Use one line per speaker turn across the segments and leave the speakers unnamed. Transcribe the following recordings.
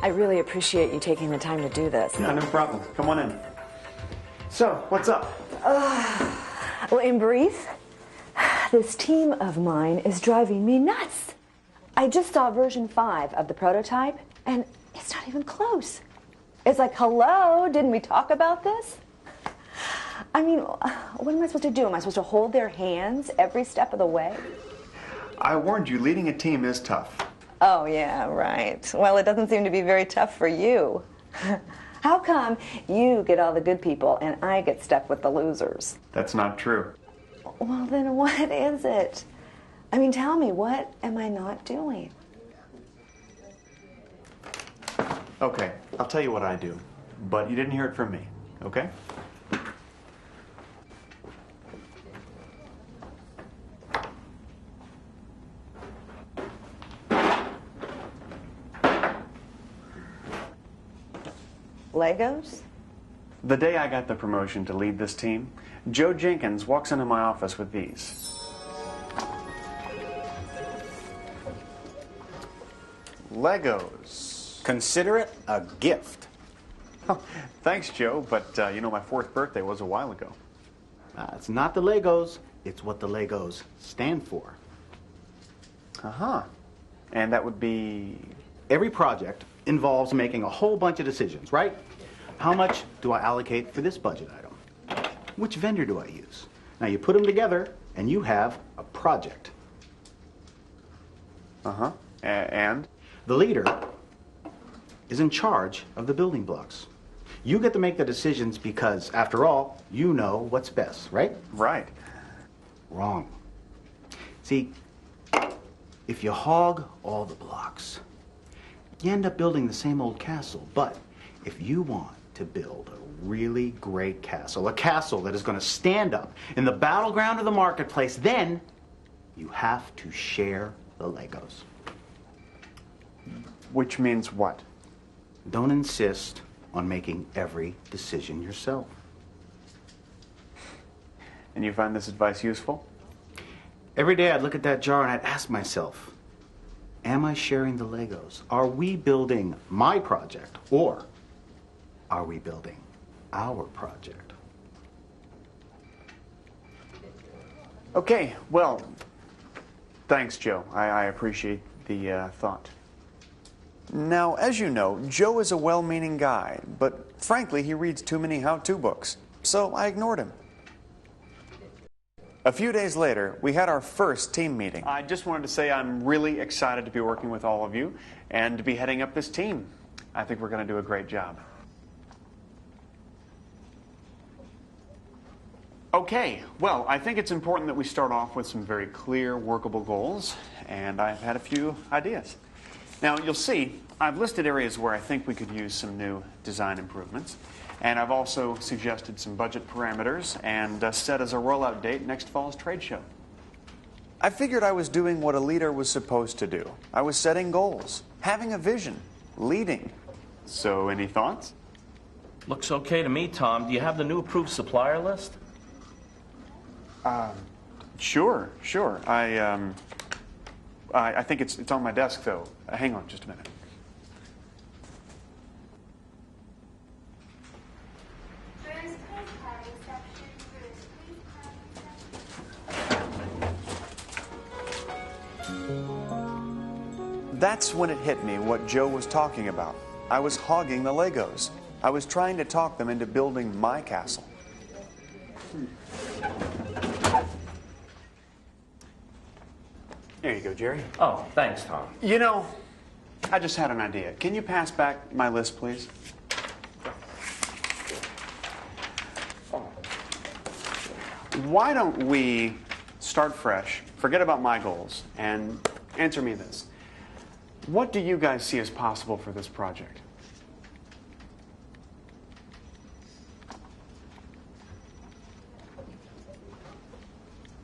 I really appreciate you taking the time to do this.
Yeah, no problem. Come on in. So, what's up?
Well, in brief, this team of mine is driving me nuts. I just saw version 5 of the prototype, and it's not even close. It's like, hello, didn't we talk about this? I mean, what am I supposed to do? Am I supposed to hold their hands every step of the way?
I warned you, leading a team is tough.
Oh, yeah, right. Well, it doesn't seem to be very tough for you. How come you get all the good people and I get stuck with the losers?
That's not true.
Well, then what is it? I mean, tell me, what am I not doing?
Okay, I'll tell you what I do, but you didn't hear it from me, okay?
Legos?
The day I got the promotion to lead this team, Joe Jenkins walks into my office with these. Legos.
Consider it a gift.
Oh, thanks, Joe, but you know, my 4th birthday was a while ago.
It's not the Legos, it's what the Legos stand for.
Uh-huh. And that would be...
Every project involves making a whole bunch of decisions, right? How much do I allocate for this budget item? Which vendor do I use? Now you put them together and you have a project.
Uh-huh. And?
The leader is in charge of the building blocks. You get to make the decisions because, after all, you know what's best, right?
Right.
Wrong. See, if you hog all the blocks, you end up building the same old castle. But if you want to build a really great castle, a castle that is going to stand up in the battleground of the marketplace, then you have to share the Legos.
Which means what?
Don't insist on making every decision yourself.
And you find this advice useful?
Every day I'd look at that jar and I'd ask myself, am I sharing the Legos? Are we building my project, or are we building our project?
Okay, well, thanks, Joe. I appreciate the thought. Now, as you know, Joe is a well-meaning guy, but frankly, he reads too many how-to books, so I ignored him. A few days later, we had our first team meeting. I just wanted to say I'm really excited to be working with all of you and to be heading up this team. I think we're going to do a great job. Okay, well, I think it's important that we start off with some very clear, workable goals, and I've had a few ideas. Now, you'll see, I've listed areas where I think we could use some new design improvements, and I've also suggested some budget parameters and set as a rollout date next fall's trade show. I figured I was doing what a leader was supposed to do. I was setting goals, having a vision, leading. So, any thoughts?
Looks okay to me, Tom. Do you have the new approved supplier list?
Sure. I think it's on my desk, though. Hang on just a minute. That's when it hit me what Joe was talking about. I was hogging the Legos. I was trying to talk them into building my castle. There you go, Jerry.
Oh, thanks, Tom.
You know, I just had an idea. Can you pass back my list, please? Why don't we start fresh, forget about my goals, and answer me this. What do you guys see as possible for this project?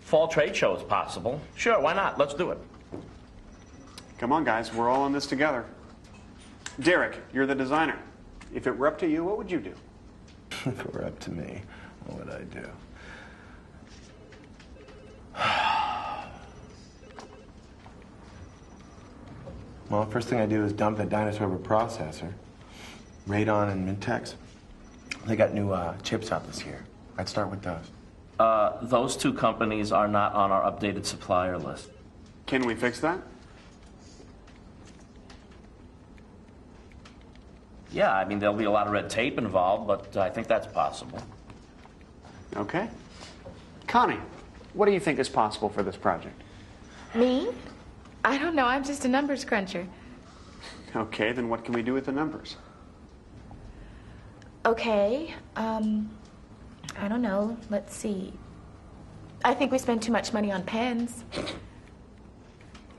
Fall trade show is possible. Sure, why not? Let's do it.
Come on, guys. We're all in this together. Derek, you're the designer. If it were up to you, what would you do?
If it were up to me, what would I do? Well, first thing I do is dump that dinosaur of a processor. Radon and Mintex. They got new chips out this year. I'd start with those.
Those two companies are not on our updated supplier list.
Can we fix that?
Yeah, I mean, there'll be a lot of red tape involved, but I think that's possible.
Okay. Connie, what do you think is possible for this project?
Me? I don't know. I'm just a numbers cruncher.
Okay, then what can we do with the numbers?
Okay. I don't know. Let's see. I think we spend too much money on pens.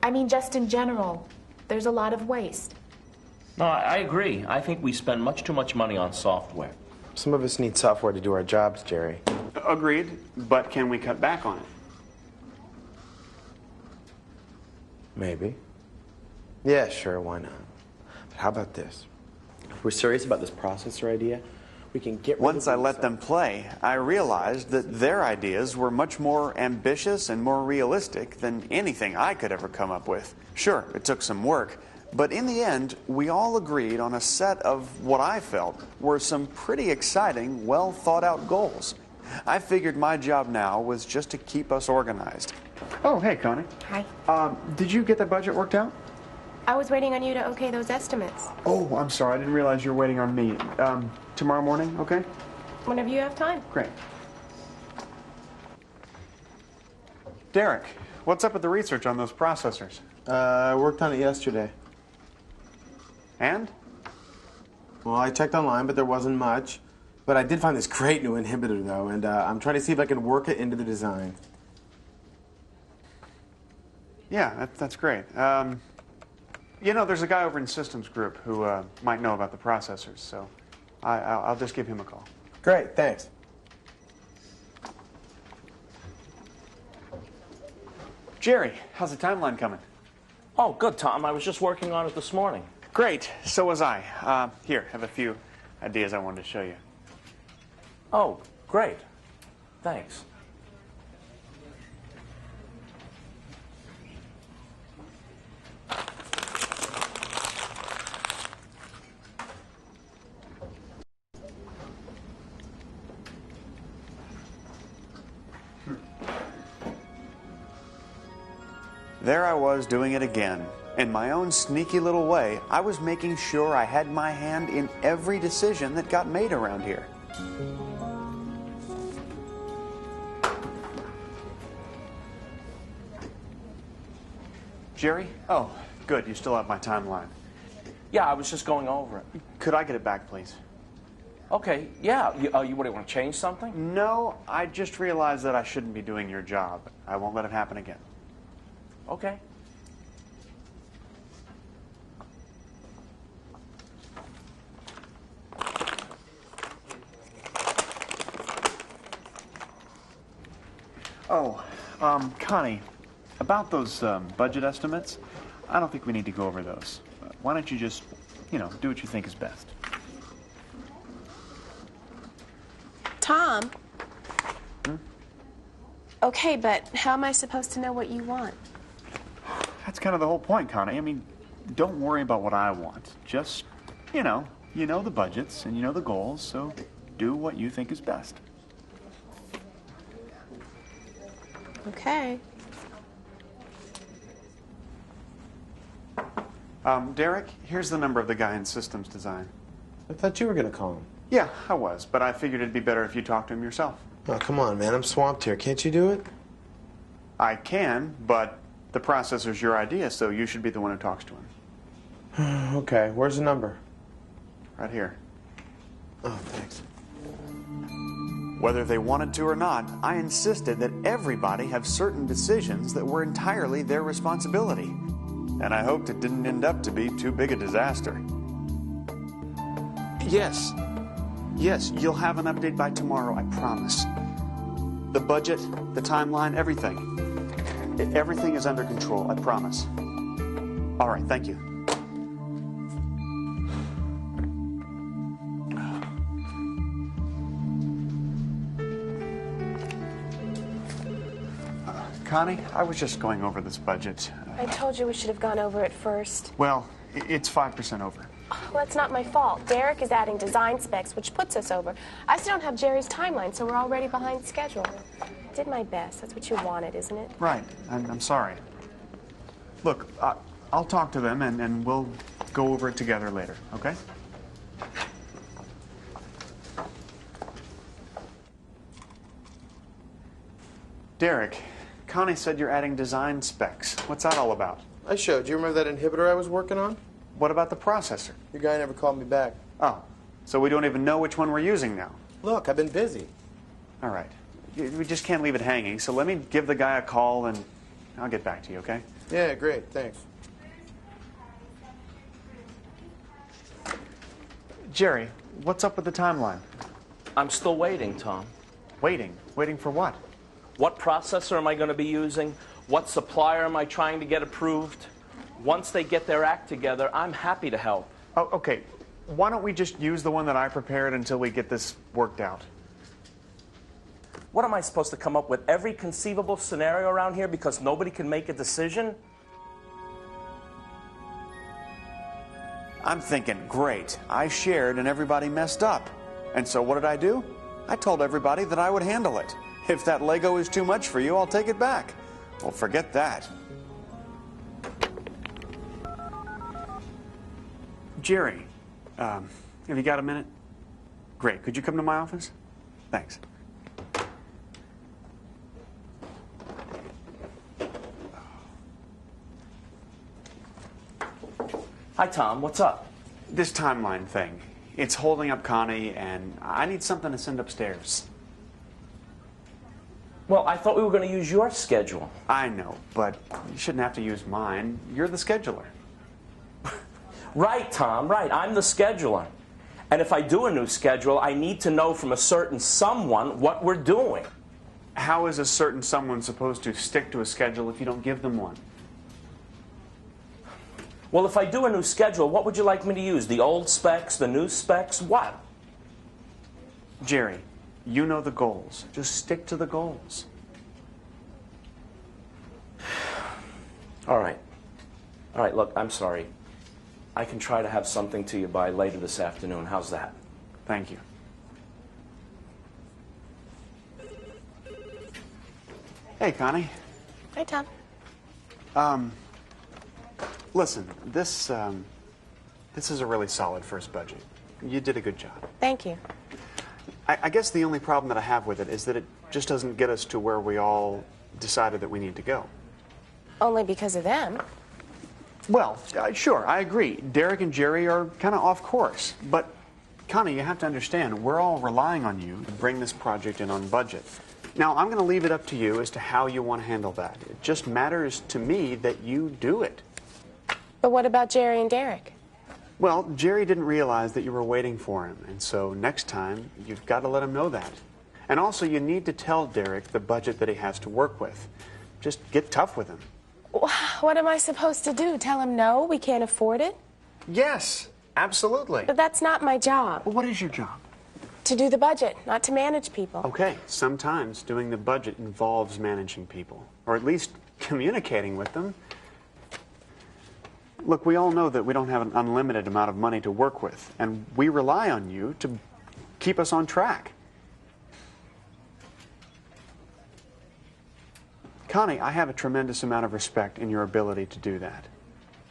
I mean, just in general, there's a lot of waste.
No, I agree. I think we spend much too much money on software.
Some of us need software to do our jobs, Jerry.
Agreed, but can we cut back on it?
Maybe. Yeah, sure, why not? But how about this? If we're serious about this processor idea, we can get rid
Once
of
I let them play, I realized that their ideas were much more ambitious and more realistic than anything I could ever come up with. Sure, it took some work, but in the end, we all agreed on a set of what I felt were some pretty exciting, well thought out goals. I figured my job now was just to keep us organized. Oh, hey, Connie.
Hi.
Did you get the budget worked out?
I was waiting on you to okay those estimates.
Oh, I'm sorry. I didn't realize you were waiting on me. Tomorrow morning, okay?
Whenever you have time.
Great. Derek, what's up with the research on those processors?
I worked on it yesterday.
And?
Well, I checked online, but there wasn't much. But I did find this great new inhibitor, though, and I'm trying to see if I can work it into the design.
Yeah, that's great. You know, there's a guy over in Systems Group who might know about the processors, so I'll just give him a call.
Great, thanks.
Jerry, how's the timeline coming?
Oh, good, Tom. I was just working on it this morning.
Great, so was I. Here, have a few ideas I wanted to show you.
Oh, great. Thanks.
There I was doing it again. In my own sneaky little way, I was making sure I had my hand in every decision that got made around here. Jerry? Oh, good. You still have my timeline.
Yeah, I was just going over it.
Could I get it back, please?
Okay, yeah. You what, do you want to change something?
No, I just realized that I shouldn't be doing your job. I won't let it happen again.
Okay.
Oh, Connie, about those budget estimates, I don't think we need to go over those. Why don't you just, do what you think is best?
Tom? Okay, but how am I supposed to know what you want?
That's kind of the whole point, Connie. I mean, don't worry about what I want. Just, you know the budgets and you know the goals, so do what you think is best.
Okay.
Derek, here's the number of the guy in systems design.
I thought you were going to call him.
Yeah, I was, but I figured it'd be better if you talked to him yourself.
Oh, come on, man. I'm swamped here. Can't you do it?
I can, but the processor's your idea, so you should be the one who talks to him.
Okay, where's the number?
Right here.
Oh, thanks.
Whether they wanted to or not, I insisted that everybody have certain decisions that were entirely their responsibility. And I hoped it didn't end up to be too big a disaster. Yes, you'll have an update by tomorrow, I promise. The budget, the timeline, everything. Everything is under control, I promise. All right, thank you. Connie, I was just going over this budget.
I told you we should have gone over it first.
Well, it's 5% over.
Well, it's not my fault. Derek is adding design specs, which puts us over. I still don't have Jerry's timeline, so we're already behind schedule. I did my best. That's what you wanted, isn't it?
Right. I'm sorry. Look, I'll talk to them, and we'll go over it together later, okay? Derek, Connie said you're adding design specs. What's that all about?
I showed you. Remember that inhibitor I was working on?
What about the processor?
Your guy never called me back.
Oh, so we don't even know which one we're using now.
Look, I've been busy.
All right. We just can't leave it hanging, so let me give the guy a call, and I'll get back to you, okay?
Yeah, great. Thanks.
Jerry, what's up with the timeline?
I'm still waiting, Tom.
Waiting? Waiting for what?
What processor am I going to be using? What supplier am I trying to get approved? Once they get their act together, I'm happy to help.
Oh, okay. Why don't we just use the one that I prepared until we get this worked out?
What am I supposed to come up with every conceivable scenario around here because nobody can make a decision?
I'm thinking, great. I shared and everybody messed up. And so what did I do? I told everybody that I would handle it. If that Lego is too much for you, I'll take it back. Well, forget that. Jerry, have you got a minute? Great. Could you come to my office? Thanks.
Hi, Tom. What's up?
This timeline thing. It's holding up Connie, and I need something to send upstairs.
Well, I thought we were going to use your schedule.
I know, but you shouldn't have to use mine. You're the scheduler.
Right, Tom, right. I'm the scheduler. And if I do a new schedule, I need to know from a certain someone what we're doing.
How is a certain someone supposed to stick to a schedule if you don't give them one?
Well, if I do a new schedule, what would you like me to use? The old specs, the new specs, what?
Jerry, you know the goals. Just stick to the goals.
All right. All right, look, I'm sorry. I can try to have something to you by later this afternoon. How's that?
Thank you. Hey, Connie.
Hi, Tom.
Listen, this is a really solid first budget. You did a good job.
Thank you.
I guess the only problem that I have with it is that it just doesn't get us to where we all decided that we need to go.
Only because of them.
Well, sure, I agree. Derek and Jerry are kind of off course. But, Connie, you have to understand, we're all relying on you to bring this project in on budget. Now, I'm going to leave it up to you as to how you want to handle that. It just matters to me that you do it.
But what about Jerry and Derek?
Well, Jerry didn't realize that you were waiting for him, and so next time, you've got to let him know that. And also, you need to tell Derek the budget that he has to work with. Just get tough with him.
What am I supposed to do? Tell him no, we can't afford it?
Yes, absolutely.
But that's not my job.
Well, what is your job?
To do the budget, not to manage people.
Okay, sometimes doing the budget involves managing people, or at least communicating with them. Look, we all know that we don't have an unlimited amount of money to work with, and we rely on you to keep us on track. Connie, I have a tremendous amount of respect in your ability to do that.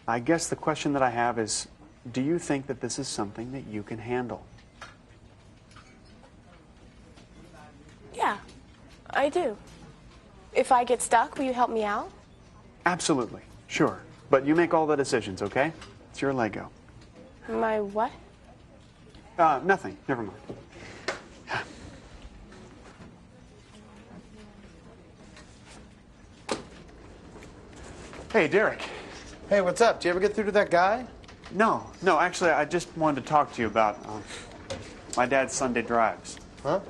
I guess the question that I have is, do you think that this is something that you can handle?
Yeah, I do. If I get stuck, will you help me out?
Absolutely, sure. But you make all the decisions, okay? It's your Lego.
My what?
Nothing. Never mind. Hey, Derek.
Hey, what's up? Did you ever get through to that guy?
No, actually, I just wanted to talk to you about my dad's Sunday drives.
Huh?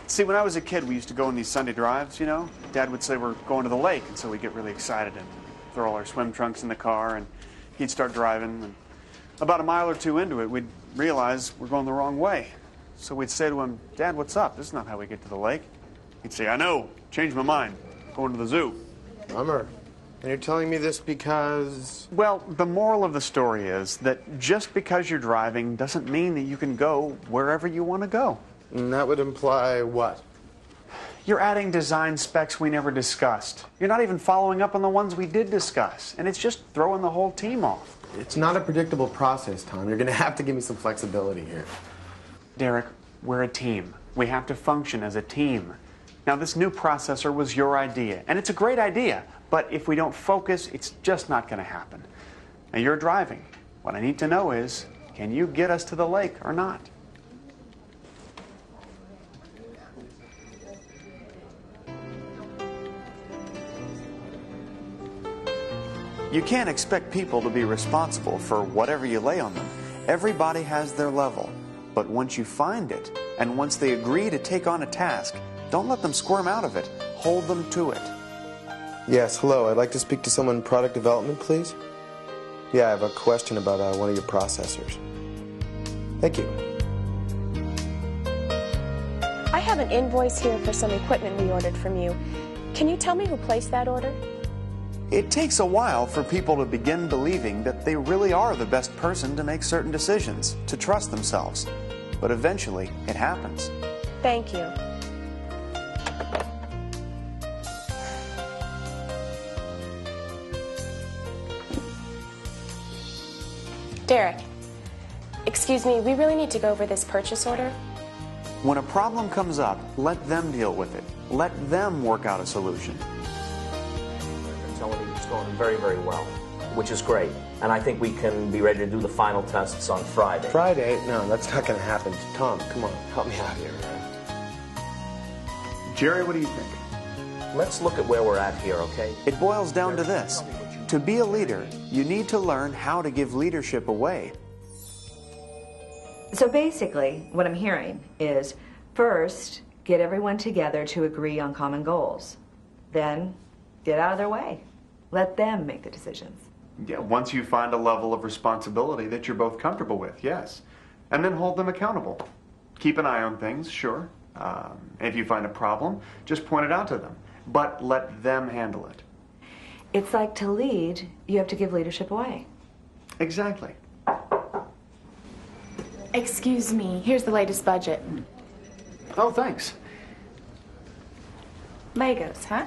See, when I was a kid, we used to go on these Sunday drives, you know? Dad would say we're going to the lake, and so we'd get really excited and throw all our swim trunks in the car, and he'd start driving. And about a mile or two into it, we'd realize we're going the wrong way. So we'd say to him, Dad, what's up? This is not how we get to the lake. He'd say, I know, changed my mind. going to the zoo.
Bummer. And you're telling me this because...
Well, the moral of the story is that just because you're driving doesn't mean that you can go wherever you want to go.
And that would imply what?
You're adding design specs we never discussed. You're not even following up on the ones we did discuss. And it's just throwing the whole team off.
It's not a predictable process, Tom. You're going to have to give me some flexibility here.
Derek, we're a team. We have to function as a team. Now, this new processor was your idea, and it's a great idea. But if we don't focus, it's just not going to happen. Now, you're driving. What I need to know is, can you get us to the lake or not? You can't expect people to be responsible for whatever you lay on them. Everybody has their level. But once you find it, and once they agree to take on a task, don't let them squirm out of it. Hold them to it.
Yes, hello. I'd like to speak to someone in product development, please. Yeah, I have a question about one of your processors. Thank you.
I have an invoice here for some equipment we ordered from you. Can you tell me who placed that order?
It takes a while for people to begin believing that they really are the best person to make certain decisions, to trust themselves. But eventually, it happens.
Thank you. Derek, excuse me, we really need to go over this purchase order.
When a problem comes up, let them deal with it. Let them work out a solution.
They're telling me it's going very, very well, which is great. And I think we can be ready to do the final tests on Friday.
Friday? No, that's not going to happen. Tom, come on, help me out here.
Jerry, what do you think?
Let's look at where we're at here, okay?
It boils down to this. To be a leader, you need to learn how to give leadership away.
So basically, what I'm hearing is, first, get everyone together to agree on common goals. Then, get out of their way. Let them make the decisions.
Yeah, once you find a level of responsibility that you're both comfortable with, yes. And then hold them accountable. Keep an eye on things, sure. If you find a problem, just point it out to them. But let them handle it.
It's like to lead, you have to give leadership away.
Exactly.
Excuse me, here's the latest budget.
Oh, thanks.
Legos, huh?